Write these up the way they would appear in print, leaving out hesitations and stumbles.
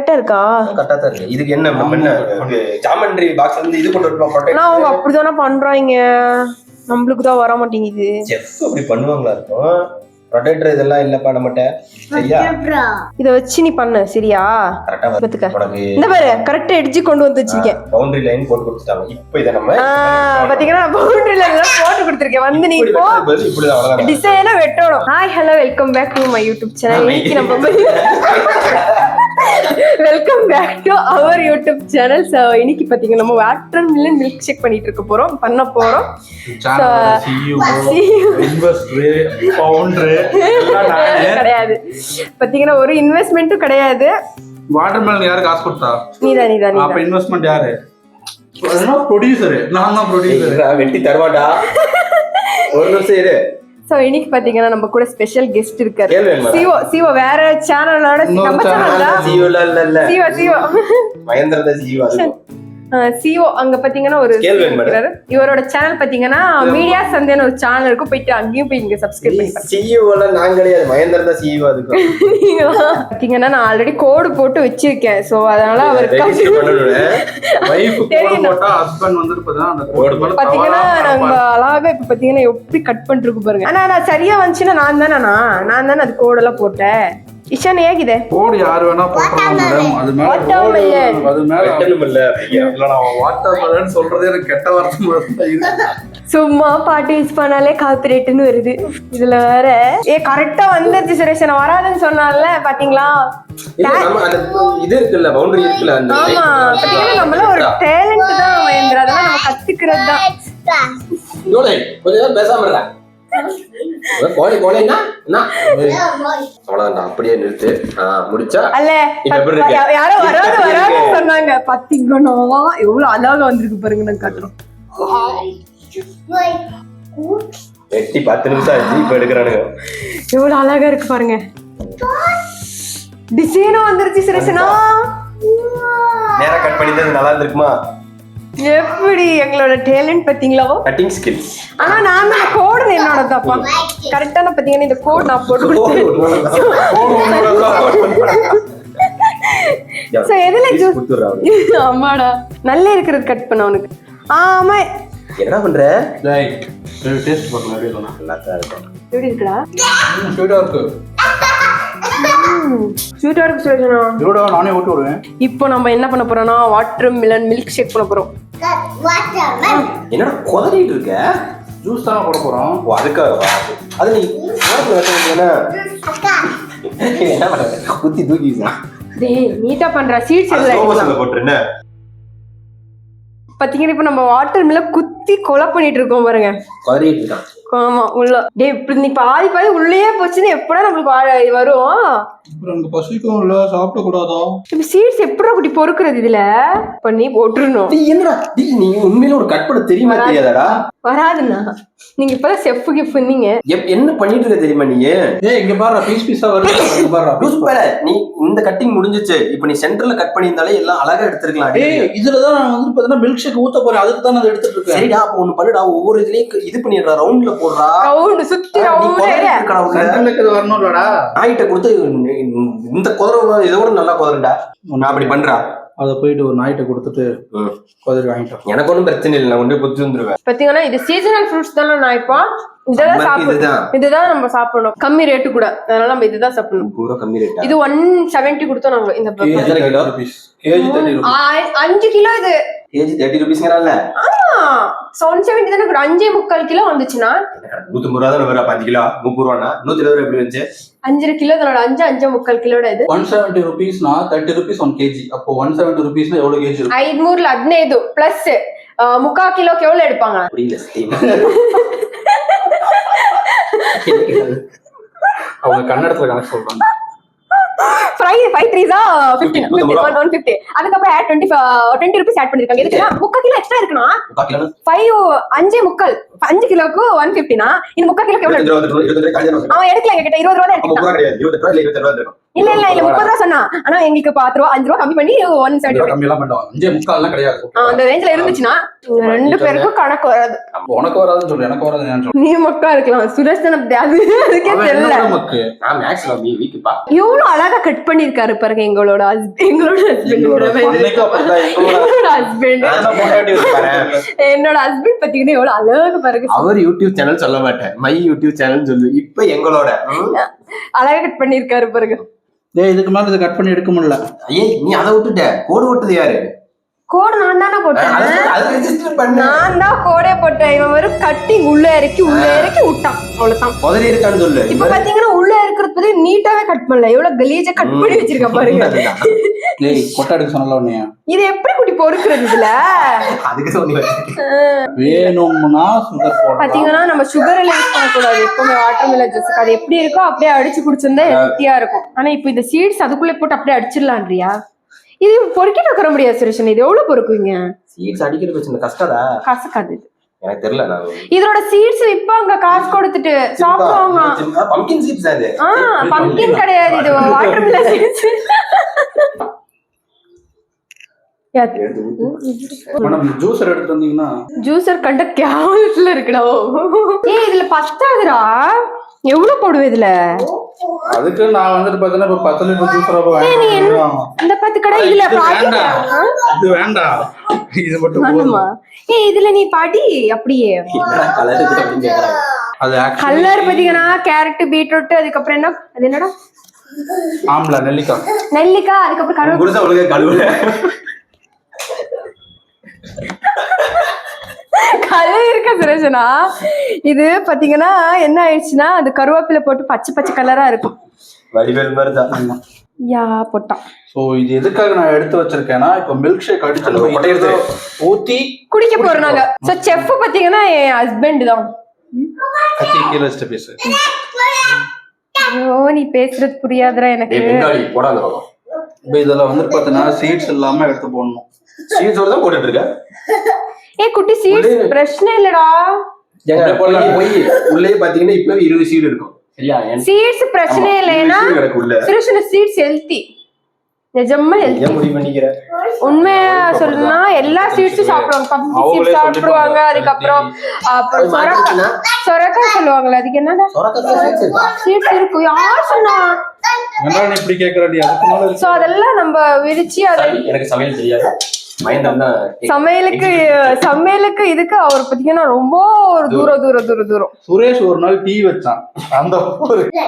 கரெக்டா இருக்கா? கரெக்டா தான் இருக்கு. இதுக்கு என்ன ஜாமெண்ட்ரி பாக்ஸ் வந்து இது கொண்டு வரணும். ஆனா அவங்க அப்படிதானே பண்றாங்க, நம்மளுக்கு தான் வர மாட்டேங்குது. செஃப் அப்படி பண்ணுவாங்களா இருக்கும். ரொட்டேட்டர் இதெல்லாம் இல்லப்பா நம்மட்ட. சரியா? இத வச்சு நீ பண்ணு. சரியா? கரெக்ட்டா பாத்துக்க. உனக்கு இந்த பாரு கரெக்ட்டா எட்ஜ் கொண்டு வந்து வச்சிருக்கேன். பவுண்டரி லைன் போட்டு கொடுத்துட்டாங்க. இப்போ இத நம்ம பாத்தீங்கன்னா பவுண்டரி லைன் போட்டு கொடுத்திருக்கேன். வந்து நீ இப்போ இப்படி அவ்வளவுதான் டிசைனா வெட்டணும். Hi hello welcome back to my YouTube channel. இன்னைக்கு நம்ம welcome back to our YouTube channel. So இன்னைக்கு பார்த்தீங்கன்னா நம்ம வாட்டர் மில்லன் மில்க் ஷேக் பண்ணிட்டு இருக்க போறோம், பண்ண போறோம். கிடையாது பார்த்தீங்கன்னா ஒரு இன்வெஸ்ட்மெண்ட்டும் கிடையாது. வாட்டர் மில்லன் யாரு காசு கொடுத்தா? நீதான். அப்ப இன்வெஸ்ட்மெண்ட் யாரு? ப்ரொடியூசர். நான் தான் ப்ரொடியூசர். வெட்டி தருவாடா. ஒரு நிமிஷம் இரு. சோ இன்னைக்கு பாத்தீங்கன்னா நம்ம கூட ஸ்பெஷல் கெஸ்ட் இருக்காரு. சிவோ வேற சேனலோட நம்ம சேனல் தான். சிவோ மகேந்திரதா சிவோ அங்க பாத்தீங்கன்னா ஒரு இருக்காரு. இவரோட சேனல் பாத்தீங்கன்னா மீடியா சந்தேன்னு ஒரு சேனல் இருக்கும். போயிட்டு அங்கேயும் போய் இங்க சப்ஸ்கிரைப் பண்ணி பாருங்க. சிஇஓல நான் கிடையாது, மகேந்திரதா சிஇஓ. அதுக்கு பாத்தீங்கன்னா நான் ஆல்ரெடி கோடு போட்டு வச்சிருக்கேன். சோ அதனால அவருக்கு வைஃப் கோடு போட்டா ஹஸ்பண்ட் வந்துருப்பதா அந்த கோடு பாத்தீங்கன்னா நம்ம அழகா இப்ப பாத்தீங்கன்னா எப்படி கட் பண்ணிருக்கு பாருங்க. ஆனா நான் சரியா வந்துச்சுன்னா நான் தானே அது கோடெல்லாம் போட்டேன். இஷான் ஏகிதே கோடு யார் வேணா போடலாம் மேடம். அது மேல வெட்டணும்ல. இல்ல நான் வாட்டர் மில்லன் சொல்றதே எனக்கு கெட்ட வார்த்தை மாதிரி தான். சும்மா பாட்டு யூஸ் பண்ணாலே காப்பிரைட்னு வருது. இதுல வேற கரெக்டா வந்துருச்சு சுரேஷ். நான் வராதுன்னு சொன்னால பாத்தீங்களா? இது இருக்குல்ல, பவுண்டரி இருக்குல்ல. ஆமா பாத்தீங்கன்னா நம்மள ஒரு டேலண்ட் தான் மகேந்திரா. அதெல்லாம் நம்ம கத்துக்கிறது தான். கொஞ்சம் பேசாம இருக்க. அப்படியே நிறுத்து. முடிச்சா அல்ல யாரோ வராது சொன்னாங்க. பாத்தீங்கன்னா எவ்வளவு அழகா வந்திருக்கு பாருங்க. நான் காட்டுறோம். வெட்டி 10 நிமிஷம் ஆச்சு. இப்ப எடுக்கிறானுங்க. எவ்வளவு அழகா இருக்கு பாருங்க. டிசைனும் வந்துருச்சு சுரேஷனா. நேரா கட் பண்ணிட்டு நல்லா இருந்திருக்குமா? எப்படி எங்களோட டேலண்ட் பாத்தீங்களா? Cutting skills. ஆனா நான் தான் கோடு என்னோட தப்பா. கரெக்டான பாத்தீங்கன்னா இந்த கோட் நான் போட்டு கொடுத்தேன். சோ எதுல ஜூஸ் ஆமாடா நல்லா இருக்குது. கட் பண்ண உனக்கு. ஆமா என்ன பண்ற? ரைட் டேஸ்ட் பண்ணலாம். எப்படி இருக்கு? நல்லா தான் இருக்கு. எப்படி இருக்குடா? ஸ்வீட்டா இருக்கு. ஸ்வீட்டா இருக்கு சுரேஷனா. இதோட நானே ஊட்டி விடுவேன். இப்போ நம்ம என்ன பண்ண போறோம்னா வாட்டர் மில்லன் மில்க் ஷேக் பண்ண போறோம். என்னடா கொதறிட்டு இருக்க? ஜூஸ் தான போட போறோம். ஓ அதுக்காக. அது நீ வாட்டர் வெட்டணும்னா என்ன பண்ற? குத்தி தூக்கிடுறா. டேய் நீட்டா பண்ற. சீட்ஸ் எல்லாம் போட்டுறேன். பாத்தீங்கன்னா இப்போ நம்ம வாட்டர் மில்ல குத்தி கொலை பண்ணிட்டு இருக்கோம் பாருங்க. கொதறிட்டு இருக்கான். ஆமா உள்ள. டேய் இப்படி நீ பாதி உள்ளேயே போச்சுன்னு எப்படா நம்மளுக்கு வரும்? எனக்கு பசிக்கும் இல்ல, சாப்பிட கூடாதா? இப்ப சீட்ஸ் எப்படா குட்டி பொறுக்குறது? இதுல பண்ணி போட்டுறணும். என்னடா நீ உண்மையில ஒரு கட் பண்ண தெரியுமா தெரியாதாடா? வராதுண்ணா. நீங்க இப்பதான் செஃப் கிஃப்ட் நீங்க என்ன பண்ணிட்டு இருக்க தெரியுமா? நீ இங்க பாரு பீஸ் பீஸா வருது. இங்க பாரு நீ இந்த கட்டிங் முடிஞ்சிச்சு. இப்போ நீ சென்டர்ல கட் பண்ணியிருந்தாலே எல்லாம் அழகா எடுத்துக்கலாம். இதுலதான் நான் வந்து பாத்தீங்கன்னா மில்க் ஷேக் ஊத்த போறேன். அதுக்கு தான் நான் எடுத்துட்டு இருக்கேன். சரிடா அப்ப ஒண்ணு பண்ணுடா. ஒவ்வொரு இதுலயும் இது பண்ணிடுறா. ரவுண்ட்ல போடுறா. ரவுண்ட் சுத்தி ரவுண்ட் வரணும்லடா. நாயிட்ட கொடுத்து இந்த குதிரை இதோட நல்லா குதிரண்டா. நான் அப்படி பண்றா. அத போயிட்டு ஒரு நாயிட்ட கொடுத்துட்டு குதிரை வாங்கிட்டோம். எனக்கு ஒன்றும் பிரச்சனை இல்லை. நான் கொண்டு புத்தி வந்துருவேன். பாத்தீங்கன்னா இது சீசனல் ஃப்ரூட்ஸ் தானே. நான் இப்போ இதுதான் நம்ம சாப்பிடணும். கம்மி ரேட்டு கூட. அதனால நம்ம இதுதான் சாப்பிடணும். பூரா கம்மி ரேட். இது 170 கொடுத்தோம் நம்ம. இந்த கிலோ கேஜி 30 5 கிலோ. இது கேஜி 30 ரூபீஸ்ங்கறால. ஆமா 170 தான. 5.25 கிலோ வந்துச்சுனா 130 ரூபாய் தான் வர. 5 கிலோ 30 ரூபானா 120 எப்படி வந்துச்சு? 5 கிலோ தானோட. 5.25 கிலோட இது 170 ரூபீஸ்னா 30 ரூபீஸ் 1 kg. அப்போ 170 ரூபீஸ்னா எவ்வளவு kg இருக்கும்? 515 பிளஸ் 3/4 கிலோக்கு எவ்வளவு எடுப்பாங்க? புரியல ஸ்டீம். அவங்க கன்னடத்துல கணக்கு சொல்றாங்க. 5 3s 15 150. அதுக்கப்புறம் 20 ரூபீஸ் ஆட் பண்ணிருக்காங்க. எதுக்குன்னா 3/4 கிலோ எக்ஸ்ட்ரா இருக்குனா 5 கிலோக்கு 150னா இந்த 3/4 கிலோக்கு எவ்வளவு? அவன் எடுக்கல. எங்க கிட்ட 20 ரூபாய் தான் எடுத்துட்டான். இல்ல 30 ரூபாய் சொன்னா. ஆனா எங்களுக்கு 10 ரூபாய் 5 ரூபாய் கம்மி பண்ணி 170 கம்மி எல்லாம் பண்ணோம். 5.25 கிடையாது. அந்த ரேஞ்ச்ல இருந்துச்சுன்னா ரெண்டு பேருக்கும் கணக்கு வராது. உனக்கு வராதுன்னு சொல்றேன். எனக்கு வராது. நான் சொல்றேன் நீ மக்கா இருக்கலாம். சுரேஷ் அதுக்கே தெரியல. நான் மேக்ஸ் வீக்குப்பா. இவ்வளவு அழகா கட் பண்ணிருக்காரு பாருங்க எங்களோட ஹஸ்பண்ட் என்னோட ஹஸ்பண்ட் பாத்தீங்கன்னா எவ்வளவு அழகு பாருங்க. அவர் யூடியூப் சேனல் சொல்ல மாட்டேன், மை யூடியூப் சேனல் சொல்லு. இப்ப எங்களோட அழகா கட் பண்ணிருக்காரு பாருங்க. இதுக்கு மேல இதை கட் பண்ணி எடுக்க முடியல. ஐயே நீ அதை விட்டுட்ட, கோடு ஓட்டுது யாரு? கோடு நான் தானே போட்டேன், நான் தான் கோடே போட்டேன். இவன் வெறும் கட்டிங் உள்ள இறக்கி விட்டான், அவ்வளவுதான். முதல்ல இருக்கான்னு சொல்லு. இப்ப பாத்தீங்கன்னா உள்ள இருக்கிறது பத்தி நீட்டாவே கட் பண்ணல, எவ்வளவு கலீஜா கட் பண்ணி வச்சிருக்க பாருங்க. கொட்டை எடுக்க சொன்னல உன்னைய, இது எப்படி குட்டி பொறுக்குறது இதுல? அதுக்கு சொன்னீங்க வேணும்னா சுகர் போடலாம். பாத்தீங்கன்னா நம்ம சுகர் எல்லாம் யூஸ் பண்ணக்கூடாது எப்பவுமே வாட்டர் மிலன் ஜூஸ். அது எப்படி இருக்கோ அப்படியே அடிச்சு குடிச்சிருந்தா ஹெல்த்தியா இருக்கும். ஆனா இப்ப இந்த சீட்ஸ் அதுக்குள்ளே போட்டு அப்படியே அடிச்சிடலான்றியா? இது பொறுக்கிட்டு வைக்கிற முடியாது சுரேஷன், இது எவ்வளவு பொறுக்குவீங்க? சீட்ஸ் அடிக்கிறது வச்சு கஷ்டடா. கசக்காது இது, எனக்கு தெரியல. நான் இதோட சீட்ஸ் விப்பாங்க காசு கொடுத்துட்டு சாப்பிடுவாங்க. பம்ப்கின் சீட்ஸ் அது. பம்ப்கின் கிடையாது, இது வாட்டர் மிலன் சீட்ஸ். ஜூஸர் எடுத்து வந்தீங்கன்னா ஜூஸர் கண்ட கேவலத்துல இருக்குடா. இதுல பத்தாதுடா, எவ்வளவு போடுவேன் இதுல? அதுக்கு நான் வந்துட்டு பாத்தீங்கன்னா இப்ப 10 லிட்டர் ஜூஸ் இந்த 10 கடை இதுல இது வேண்டாம், இது மட்டும் வேணுமா? இதுல நீ பாட்டி அப்படியே அது கலர் பாத்தீங்கன்னா கேரட் பீட்ரூட், அதுக்கப்புறம் என்ன அது என்னடா ஆம்லா நெல்லிக்காய், அதுக்கப்புறம் கலர் இருக்க சுரேஷனா. இது பாத்தீங்கன்னா என்ன ஆயிடுச்சுன்னா அது கருவேப்பிலை போட்டு பச்சை கலரா இருக்கும். வடிவேல் மாதிரி தான் யா போட்டான். சோ இது எதுக்காக நான் எடுத்து வச்சிருக்கேன்னா இப்ப மில்க் ஷேக் அடிச்சு ஊத்தி குடிக்க போறாங்க. சோ செஃப் பாத்தீங்கன்னா என் ஹஸ்பண்ட் தான். கத்தி கீழ வச்சிட்டு பேசு. ஐயோ நீ பேசுறது புரியாதுடா எனக்கு. போடாத. இப்போ இதெல்லாம் வந்து பாத்தீங்கன்னா சீட்ஸ் இல்லாம எடுத்து போடணும். சீட்ஸோட தான் போட்டுட்டு இருக்க. குட்டி சீட்ஸ் பிரச்சனை இல்லடா. உள்ளே பாத்தீங்கன்னா இப்ப 20 சீட் இருக்கும். சரியா? சீட்ஸ் பிரச்சனை இல்லைனா சுரேஷன சீட்ஸ் ஹெல்தி. நிஜமா ஹெல்தி. ஏன் முடிவு பண்ணிக்கிற? உண்மையா சொல்லணும்னா எல்லா சீட்ஸும் சாப்பிடுவாங்க. பப்ளிக் சீட்ஸ் சாப்பிடுவாங்க, அதுக்கப்புறம் சொரக்காய் சொல்லுவாங்கல்ல, அதுக்கு என்னடா சீட்ஸ் இருக்கு. யார் சொன்னா? என்ன இப்படி கேக்குற நீ? அதுக்குனால சோ அதெல்லாம் நம்ம விரிச்சி எனக்கு சமையல் தெரியாது. சமையலுக்கு இதுக்கு அவர் பாத்தீங்கன்னா ரொம்ப ஒரு தூரம். சுரேஷ் ஒரு நாள் டீ வச்சான். அந்த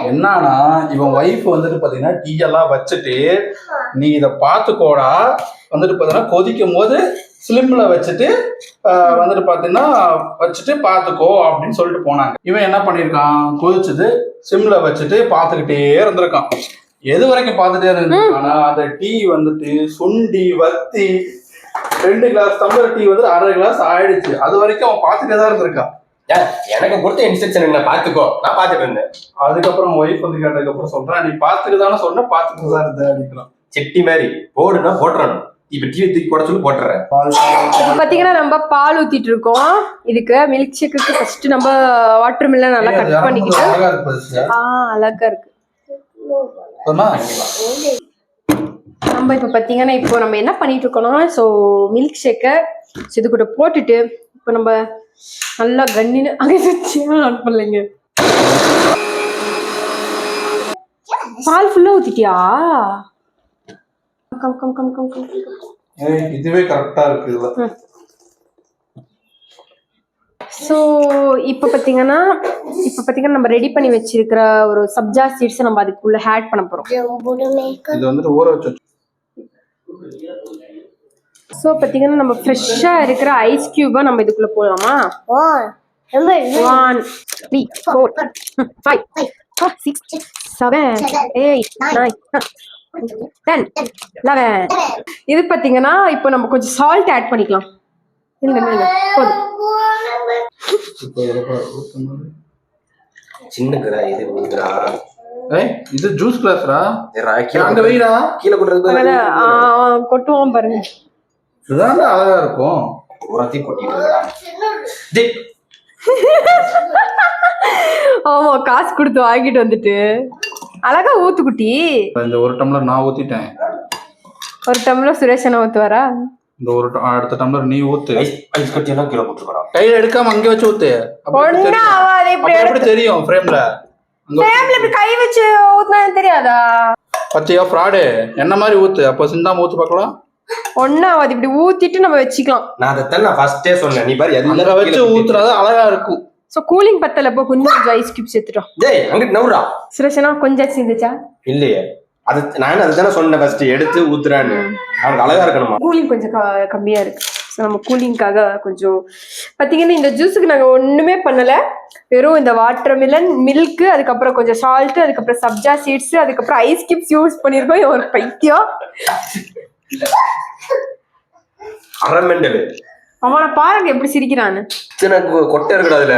என்னன்னா இவன் ஒய்ஃப் வந்துட்டு பாத்தீங்கன்னா டீ எல்லாம் வச்சுட்டு நீ இத பாத்துக்கோடா வந்துட்டு பாத்தீங்கன்னா கொதிக்கும் போது ஸ்லிம்ல வச்சுட்டு வந்துட்டு பாத்தீங்கன்னா வச்சுட்டு பாத்துக்கோ அப்படின்னு சொல்லிட்டு போனாங்க. இவன் என்ன பண்ணிருக்கான், கொதிச்சது சிம்ல வச்சுட்டு பாத்துக்கிட்டே இருந்திருக்கான். எது வரைக்கும் பாத்துட்டே இருந்திருக்கானா அந்த டீ வந்துட்டு சுண்டி வத்தி 2 கிளாஸ் டம்ளர் டீ வந்து 1/2 கிளாஸ் ஆயிடுச்சு. அது வரைக்கும் அவன் பாத்துட்டே தான் இருந்திருக்கான். எனக்கு கொடுத்த இன்ஸ்ட்ரக்ஷன் பாத்துக்கோ, நான் பாத்துட்டு இருந்தேன். அதுக்கப்புறம் ஒய்ஃப் வந்து கேட்டதுக்கு அப்புறம் சொல்றேன், நீ பாத்துக்குதானே சொன்ன, பாத்துட்டு தான் இருந்த அப்படிங்கிறான். செட்டி மாதிரி போடுனா போட்டுறேன். இப்ப டீ தூக்கி போட சொல்லி போட்டுறேன். பாத்தீங்கன்னா நம்ம பால் ஊத்திட்டு இருக்கோம். இதுக்கு மில்க் ஷேக்குக்கு ஃபர்ஸ்ட் நம்ம வாட்டர் மில்லன் நல்லா கட் பண்ணிக்கிட்டு அழகா இருக்கு. நம்ம இப்ப பாத்தீங்கன்னா இப்போ நம்ம என்ன பண்ணிட்டு இருக்கோம்னா சோ மில்க் ஷேக்கை இது கூட போட்டுட்டு இப்போ நம்ம நல்லா கண்ணின்னு அங்கே வச்சு ஆட் பண்ணலைங்க. பால் ஃபுல்லா ஊத்திட்டியா? இதுவே கரெக்டா இருக்கு. ஸோ இப்போ பார்த்தீங்கன்னா நம்ம ரெடி பண்ணி வச்சிருக்கிற ஒரு சப்ஜா சீட்ஸ் நம்ம அதுக்குள்ள ஆட் பண்ண போறோம். இது வந்து ஊற வச்சு. ஸோ பார்த்தீங்கன்னா நம்ம ஃப்ரெஷ்ஷாக இருக்கிற ஐஸ் கியூபை நம்ம இதுக்குள்ள போடலாமா? 1 3 4 5 6 7 8 9 10 11. இது பார்த்தீங்கன்னா இப்போ நம்ம கொஞ்சம் சால்ட் ஆட் பண்ணிக்கலாம். இல்ல போதும். சின்ன கிரா இது ஊதுறா. இது ஜூஸ் கிளாஸ்ரா. அங்க வெயிடா கீழ கொட்டுறது கொட்டுவோம் பாருங்க. இதுதான் அழகா இருக்கும். ஒருத்தி கொட்டிடுறா. டேய் ஆமா காசு கொடுத்து வாங்கிட்டு வந்துட்டு அழகா ஊத்து குட்டி. இந்த ஒரு டம்ளர் நான் ஊத்திட்டேன். ஒரு டம்ளர் சுரேஷன ஊத்துவாரா? இந்த ஒரு அடுத்த டம்ளர் நீ ஊத்து. ஐஸ் கட்டி எல்லாம் கீழ போட்டுறா. கையில எடுக்காம அங்க வச்சு ஊத்து. ஒண்ணா ஆவாதே. இப்படி எப்படி தெரியும்? ஃப்ரேம்ல இப்படி கை வச்சு ஊத்துனா தெரியாதா? பச்சையா ஃப்ராடு என்ன மாதிரி ஊத்து, அப்போ சிந்தாம ஊத்து பார்க்கலாம். ஒன்னா அது இப்படி ஊத்திட்டு நம்ம வச்சுக்கலாம். நான் அதைத்தான் நான் ஃபர்ஸ்டே சொன்னேன். நீ பாரு அங்க எல்லாம் வச்சு ஊத்துறது அழகா இருக்கும். ஸோ கூலிங் பத்தல இப்போ கொஞ்சம் ஐஸ் கியூப்ஸ் எடுத்துட்டோம். டேய் அங்கிட்டு நவுறா. சுரேஷனா கொஞ்சம் சிந்துச்சா இல்லையே, அது நான் அதுதானே சொன்னேன் ஃபர்ஸ்ட் எடுத்து ஊத்துறான்னு. அவனுக்கு அழகா இருக்கணுமா. கூலிங் கொஞ்சம் கம்மியா இருக்கு. ஸோ நம்ம கூலிங்காக கொஞ்சம் பார்த்தீங்கன்னா இந்த ஜூஸுக்கு நாங்கள் ஒன்றுமே பண்ணலை. வெறும் இந்த வாட்டர்மெலன் மில்க்கு, அதுக்கப்புறம் கொஞ்சம் சால்ட்டு, அதுக்கப்புறம் சப்ஜா சீட்ஸ், அதுக்கப்புறம் ஐஸ் கியூப்ஸ் யூஸ் பண்ணியிருக்கோம். ஒரு பைத்தியம் அரமெண்டல் அவனை பாருங்க எப்படி சிரிக்கிறான்னு. எனக்கு கொட்டை இருக்குடா அதுல.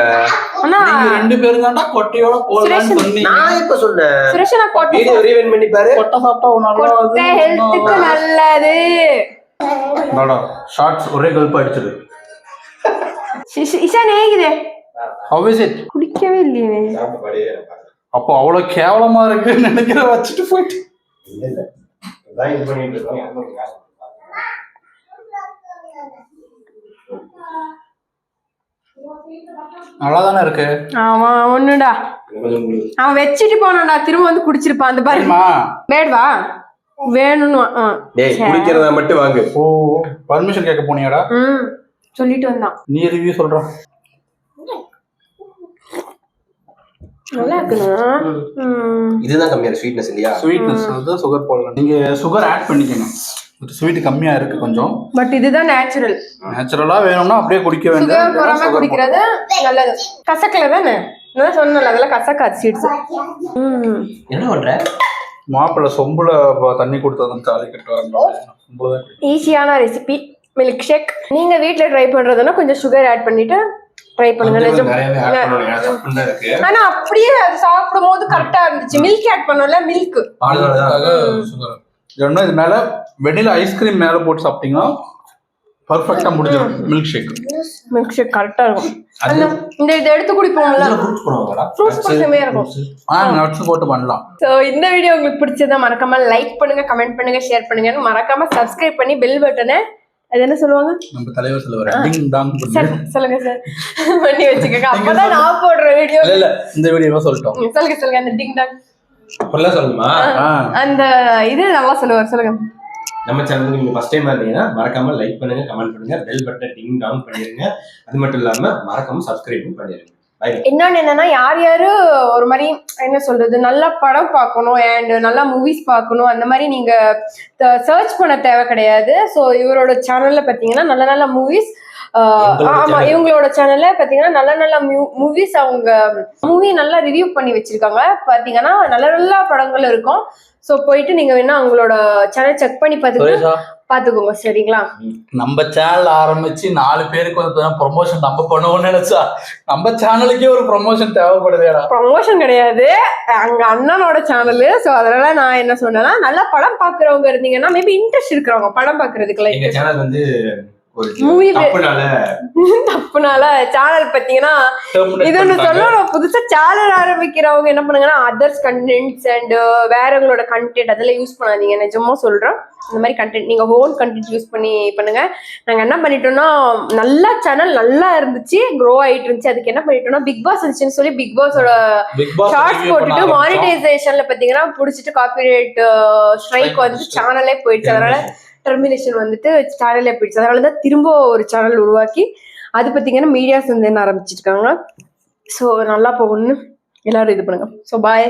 ஆனா நீங்க 2 பேரும் தான்டா கொட்டையோட போடலாம்னு சொன்னீங்க. நான் எப்ப சொன்னேன்? சுரேஷனா கொட்டை வீடியோ ரீவைண்ட் பண்ணி பாரு. கொட்டை சாப்பிட்டா நல்லா கொட்டை ஹெல்த்துக்கு நல்லது. ஷார்ட்ஸ் ஒரே கல்ப் அடிச்சது. Ishan ஏகுதே How is it? குடிக்கவே இல்லையே. அப்போ அவ்வளவு கேவலமா இருக்குன்னு நினைக்கிற வச்சுட்டு போயிட்டு. இல்ல இல்ல அதான் இது பண்ணிட்டு இருக்கோம். நல்லாதானே இருக்கு. ஆமா ஒண்ணுடா அவன் வச்சுட்டு போனான்டா, திரும்ப வந்து குடிச்சிருப்பான். அந்த பாரு வேடுவா வேணும்னு டேய் குடிக்கிறத மட்டும் வாங்கு. ஓ பர்மிஷன் கேட்க போனியாடா? சொல்லிட்டு வந்தான். நீ ரிவ்யூ சொல்ற. நல்லா இருக்குண்ணா. இதுதான் கம்மியா ஸ்வீட்னஸ் இல்லையா? ஸ்வீட்னஸ் அது சுகர் போடலாம். நீங்க சுகர் ஆட் பண்ணிக்கங்க. ஸ்வீட் கம்மியா இருக்கு கொஞ்சம். பட் இதுதான் நேச்சுரல். நேச்சுரலா வேணும்னா அப்படியே குடிக்க வேண்டியது. சுகர் போடாம குடிக்கிறது நல்லது. கசக்கல தானே? நான் சொன்னல அதெல்லாம் கசக்காது சீட்ஸ். என்ன பண்ற? மாப்பிள்ளை சொம்புல தண்ணி கொடுத்ததும் தாலி கட்டு வர ஈஸியான ரெசிபி மில்க் ஷேக். நீங்க வீட்ல ட்ரை பண்றதுன்னா கொஞ்சம் சுகர் ஆட் பண்ணிட்டு ட்ரை பண்ணுங்க. ஆனா அப்படியே அது சாப்பிடும் போது கரெக்டா இருந்துச்சு. மில்க் ஆட் பண்ணல மில்க். இல்லைன்னா இது மேல வெனிலா ஐஸ்கிரீம் மேல போட்டு சாப்பிட்டீங்கன்னா பர்ஃபெக்டா முடிஞ்சிடும் மில்க் ஷேக். மில்க் ஷேக் கரெக்டா இருக்கும். இந்த இதை எடுத்து குடிப்போம்ல, ஃப்ரூட்ஸ் போட்டுமே இருக்கும். நட்ஸ் போட்டு பண்ணலாம். சோ இந்த வீடியோ உங்களுக்கு பிடிச்சதா மறக்காம லைக் பண்ணுங்க, கமெண்ட் பண்ணுங்க, ஷேர் பண்ணுங்க. மறக்காம சப்ஸ்கிரைப் பண்ணி பெல் பட்டனை அது என்ன சொல்லுவாங்க நம்ம தலைவர் சொல்லுவாரு டிங் டாங் சொல்லுங்க சார் பண்ணி வச்சுக்கோங்க. அப்பதான் நான் போடுற வீடியோ. இல்ல இந்த வீடியோவா சொல்லிட்டோம். சொல்லுங்க அந்த டிங் டாங் அப்பெல்லாம் சொல்லுமா? அந்த இது நல்லா சொல்லுவார். சொல்லுங்க. நம்ம சேனலுக்கு நீங்க ஃபர்ஸ்ட் டைம் இருந்தீங்கன்னா மறக்காம லைக் பண்ணுங்க, கமெண்ட் பண்ணுங்க, பெல் பட்டனை டிங் டாங் பண்ணிருங்க. அது மட்டும் இல்லாம மறக்காம சப்ஸ்கிரைபும் பண்ணிருங்க. இன்னொன்னு என்னன்னா யார் யாரு ஒரு மாதிரி என்ன சொல்றது நல்ல படம் பார்க்கணும் அண்ட் நல்லா மூவிஸ் பார்க்கணும் அந்த மாதிரி நீங்க சர்ச் பண்ண தேவை கிடையாது. ஸோ இவரோட சேனல்ல பாத்தீங்கன்னா நல்ல நல்ல மூவிஸ் ஆமா இவங்களோட சேனல்ல பாத்தீங்கன்னா நல்ல நல்ல மூவிஸ் அவங்க மூவி நல்லா ரிவ்யூ பண்ணி வச்சிருக்காங்க. பாத்தீங்கன்னா நல்ல நல்ல படங்கள் இருக்கும். சோ போயிட்டு நீங்க வேணா அவங்களோட சேனல் செக் பண்ணி பாத்துக்கோங்க. சரிங்களா? நம்ம சேனல் ஆரம்பிச்சு 4 பேருக்கு வந்து ப்ரொமோஷன் நம்ம பண்ணுவோம்னு நினைச்சா நம்ம சேனலுக்கே ஒரு ப்ரொமோஷன் தேவைப்படுதுடா. ப்ரொமோஷன் கிடையாது, அங்க அண்ணனோட சேனல். சோ அதனால நான் என்ன சொன்னேன்னா நல்ல படம் பாக்குறவங்க இருந்தீங்கன்னா மேபி இன்ட்ரெஸ்ட் இருக்கிறவங்க படம் பாக்குறதுக்குள்ள எங்க சேனல் வந்து மூவி தப்புனால சேனல் பாத்தீங்கன்னா இது ஒண்ணு சொல்லணும். புதுசா சேனல் ஆரம்பிக்கிறவங்க என்ன பண்ணுங்கன்னா அதர்ஸ் கண்டென்ட்ஸ் அண்ட் வேறவங்களோட கண்டென்ட் அதெல்லாம் யூஸ் பண்ணாதீங்க. நிஜமா சொல்றேன். இந்த மாதிரி கண்டென்ட் நீங்க ஹோன் கண்டென்ட் யூஸ் பண்ணி பண்ணுங்க. நாங்க என்ன பண்ணிட்டோம்னா நல்ல சேனல் நல்லா இருந்துச்சு, க்ரோ ஆயிட்டு இருந்துச்சு. அதுக்கு என்ன பண்ணிட்டோம்னா பிக் பாஸ் இருந்துச்சுன்னு சொல்லி பிக் பாஸோட ஷார்ட்ஸ் போட்டுட்டு மானிட்டைசேஷன்ல பாத்தீங்கன்னா புடிச்சிட்டு காப்பிரைட் ஸ்ட்ரைக் வந்து சேனலே போயிடுச்சு. அதனால டெர்மினேஷன் வந்துட்டு சேனல்ல போயிடுச்சு. அதனாலதான் திரும்ப ஒரு சேனல் உருவாக்கி அது பாத்தீங்கன்னா மீடியாஸ் வந்து என்ன ஆரம்பிச்சிருக்காங்க. ஸோ நல்லா போகணும்னு எல்லாரும் இது பண்ணுங்க. So bye.